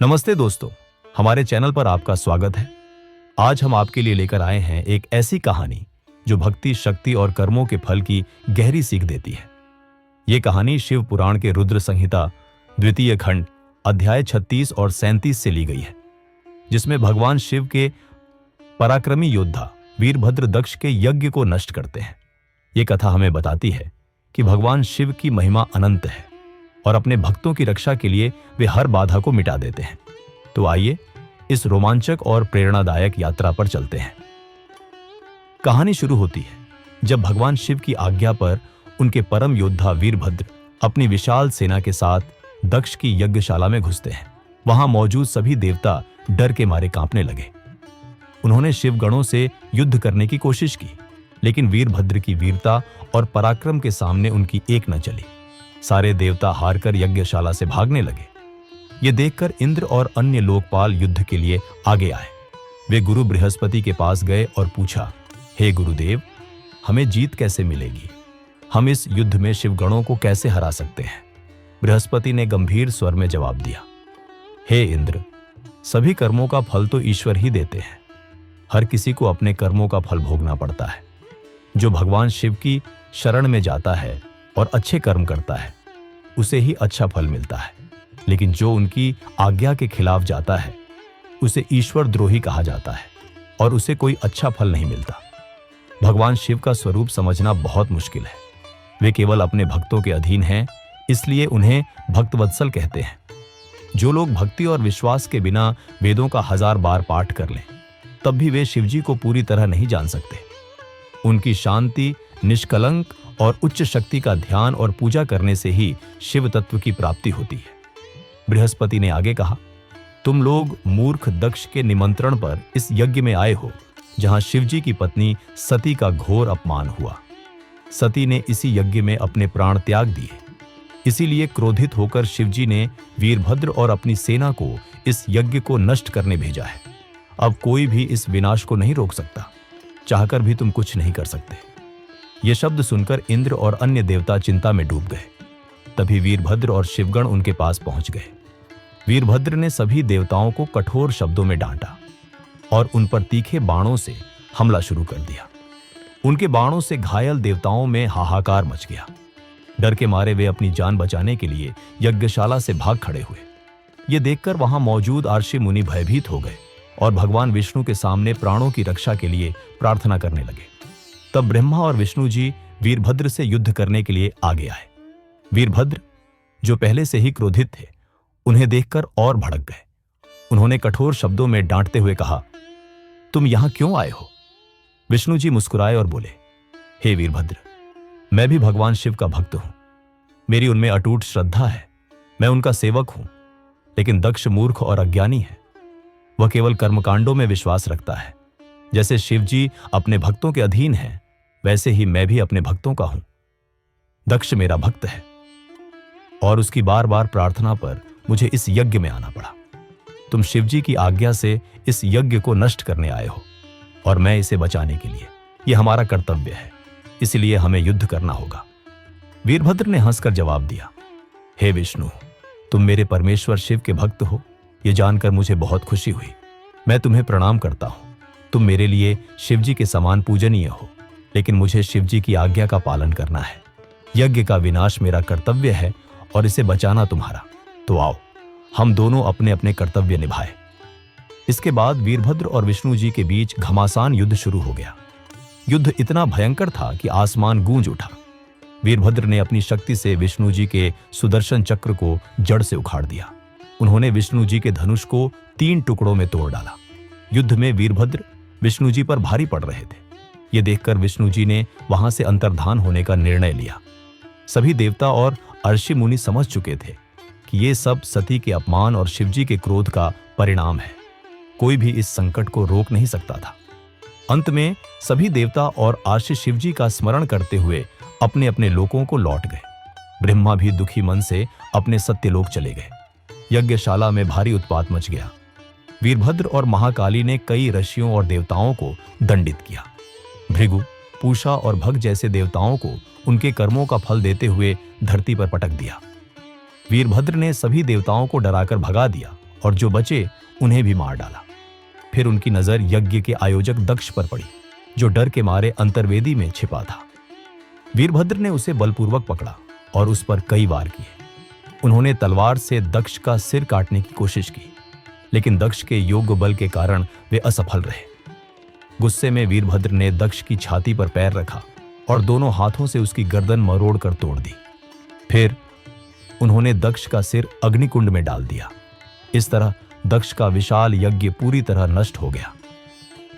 नमस्ते दोस्तों, हमारे चैनल पर आपका स्वागत है। आज हम आपके लिए लेकर आए हैं एक ऐसी कहानी जो भक्ति, शक्ति और कर्मों के फल की गहरी सीख देती है। ये कहानी शिव पुराण के रुद्र संहिता द्वितीय खंड अध्याय 36 और 37 से ली गई है, जिसमें भगवान शिव के पराक्रमी योद्धा वीरभद्र दक्ष के यज्ञ को नष्ट करते हैं। ये कथा हमें बताती है कि भगवान शिव की महिमा अनंत है और अपने भक्तों की रक्षा के लिए वे हर बाधा को मिटा देते हैं। तो आइए इस रोमांचक और प्रेरणादायक यात्रा पर चलते हैं। कहानी शुरू होती है जब भगवान शिव की आज्ञा पर उनके परम योद्धा वीरभद्र अपनी विशाल सेना के साथ दक्ष की यज्ञशाला में घुसते हैं। वहां मौजूद सभी देवता डर के मारे कांपने लगे। उन्होंने शिवगणों से युद्ध करने की कोशिश की, लेकिन वीरभद्र की वीरता और पराक्रम के सामने उनकी एक न चली। सारे देवता हारकर यज्ञशाला से भागने लगे। ये देखकर इंद्र और अन्य लोकपाल युद्ध के लिए आगे आए। वे गुरु बृहस्पति के पास गए और पूछा, हे गुरुदेव, हमें जीत कैसे मिलेगी? हम इस युद्ध में शिवगणों को कैसे हरा सकते हैं? बृहस्पति ने गंभीर स्वर में जवाब दिया, हे इंद्र, सभी कर्मों का फल तो ईश्वर ही देते हैं। हर किसी को अपने कर्मों का फल भोगना पड़ता है। जो भगवान शिव की शरण में जाता है और अच्छे कर्म करता है, उसे ही अच्छा फल मिलता है, लेकिन जो उनकी आज्ञा के खिलाफ जाता है उसे ईश्वर द्रोही कहा जाता है और उसे कोई अच्छा फल नहीं मिलता। भगवान शिव का स्वरूप समझना बहुत मुश्किल है। वे केवल अपने भक्तों के अधीन हैं, इसलिए उन्हें भक्तवत्सल कहते हैं। जो लोग भक्ति और विश्वास के बिना वेदों का 1000 बार पाठ कर लें, तब भी वे शिवजी को पूरी तरह नहीं जान सकते। उनकी शांति, निष्कलंक और उच्च शक्ति का ध्यान और पूजा करने से ही शिव तत्व की प्राप्ति होती है। बृहस्पति ने आगे कहा, तुम लोग मूर्ख दक्ष के निमंत्रण पर इस यज्ञ में आए हो, जहां शिवजी की पत्नी सती का घोर अपमान हुआ। सती ने इसी यज्ञ में अपने प्राण त्याग दिए। इसीलिए क्रोधित होकर शिवजी ने वीरभद्र और अपनी सेना को इस यज्ञ को नष्ट करने भेजा है। अब कोई भी इस विनाश को नहीं रोक सकता। चाहकर भी तुम कुछ नहीं कर सकते। ये शब्द सुनकर इंद्र और अन्य देवता चिंता में डूब गए। तभी वीरभद्र और शिवगण उनके पास पहुंच गए। वीरभद्र ने सभी देवताओं को कठोर शब्दों में डांटा और उन पर तीखे बाणों से हमला शुरू कर दिया। उनके बाणों से घायल देवताओं में हाहाकार मच गया। डर के मारे वे अपनी जान बचाने के लिए यज्ञशाला से भाग खड़े हुए। ये देखकर वहां मौजूद आर्षि मुनि भयभीत हो गए और भगवान विष्णु के सामने प्राणों की रक्षा के लिए प्रार्थना करने लगे। तब ब्रह्मा और विष्णु जी वीरभद्र से युद्ध करने के लिए आगे आए। वीरभद्र, जो पहले से ही क्रोधित थे, उन्हें देखकर और भड़क गए। उन्होंने कठोर शब्दों में डांटते हुए कहा, तुम यहां क्यों आए हो? विष्णु जी मुस्कुराए और बोले, हे वीरभद्र, मैं भी भगवान शिव का भक्त हूं। मेरी उनमें अटूट श्रद्धा है। मैं उनका सेवक हूं। लेकिन दक्ष मूर्ख और अज्ञानी है। वह केवल कर्मकांडों में विश्वास रखता है। जैसे शिवजी अपने भक्तों के अधीन हैं, वैसे ही मैं भी अपने भक्तों का हूं। दक्ष मेरा भक्त है और उसकी बार बार प्रार्थना पर मुझे इस यज्ञ में आना पड़ा। तुम शिवजी की आज्ञा से इस यज्ञ को नष्ट करने आए हो और मैं इसे बचाने के लिए, यह हमारा कर्तव्य है, इसलिए हमें युद्ध करना होगा। वीरभद्र ने हंसकर जवाब दिया, हे विष्णु, तुम मेरे परमेश्वर शिव के भक्त हो, यह जानकर मुझे बहुत खुशी हुई। मैं तुम्हें प्रणाम करता हूं। तुम मेरे लिए शिवजी के समान पूजनीय हो, लेकिन मुझे शिवजी की आज्ञा का पालन करना है। यज्ञ का विनाश मेरा कर्तव्य है और इसे बचाना तुम्हारा। तो आओ, हम दोनों अपने अपने कर्तव्य निभाएं। इसके बाद वीरभद्र और विष्णु जी के बीच घमासान युद्ध शुरू हो गया। युद्ध इतना भयंकर था कि आसमान गूंज उठा। वीरभद्र ने अपनी शक्ति से विष्णु जी के सुदर्शन चक्र को जड़ से उखाड़ दिया। उन्होंने विष्णु जी के धनुष को 3 टुकड़ों में तोड़ डाला। युद्ध में वीरभद्र विष्णु जी पर भारी पड़ रहे थे। ये देखकर विष्णु जी ने वहां से अंतर्धान होने का निर्णय लिया। सभी देवता और अर्षि मुनि समझ चुके थे कि ये सब सती के अपमान और शिवजी के क्रोध का परिणाम है। कोई भी इस संकट को रोक नहीं सकता था। अंत में सभी देवता और आर्षि शिवजी का स्मरण करते हुए अपने अपने लोकों को लौट गए। ब्रह्मा भी दुखी मन से अपने सत्यलोक चले गए। यज्ञशाला में भारी उत्पात मच गया। वीरभद्र और महाकाली ने कई ऋषियों और देवताओं को दंडित किया। भृगु, पूषा और भग जैसे देवताओं को उनके कर्मों का फल देते हुए धरती पर पटक दिया। वीरभद्र ने सभी देवताओं को डराकर भगा दिया और जो बचे उन्हें भी मार डाला। फिर उनकी नजर यज्ञ के आयोजक दक्ष पर पड़ी, जो डर के मारे अंतर्वेदी में छिपा था। वीरभद्र ने उसे बलपूर्वक पकड़ा और उस पर कई वार किए। उन्होंने तलवार से दक्ष का सिर काटने की कोशिश की, लेकिन दक्ष के योग्य बल के कारण वे असफल रहे। गुस्से में वीरभद्र ने दक्ष की छाती पर पैर रखा और दोनों हाथों से उसकी गर्दन मरोड़ कर तोड़ दी। फिर उन्होंने दक्ष का सिर अग्निकुंड में डाल दिया। इस तरह दक्ष का विशाल यज्ञ पूरी तरह नष्ट हो गया।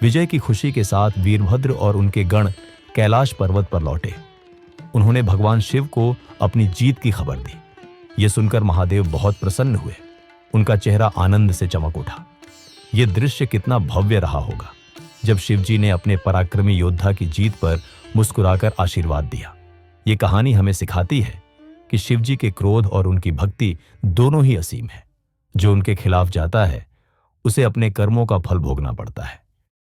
विजय की खुशी के साथ वीरभद्र और उनके गण कैलाश पर्वत पर लौटे। उन्होंने भगवान शिव को अपनी जीत की खबर दी। यह सुनकर महादेव बहुत प्रसन्न हुए। उनका चेहरा आनंद से चमक उठा। यह दृश्य कितना भव्य रहा होगा जब शिवजी ने अपने पराक्रमी योद्धा की जीत पर मुस्कुराकर आशीर्वाद दिया। ये कहानी हमें सिखाती है कि शिवजी के क्रोध और उनकी भक्ति दोनों ही असीम है। जो उनके खिलाफ जाता है उसे अपने कर्मों का फल भोगना पड़ता है।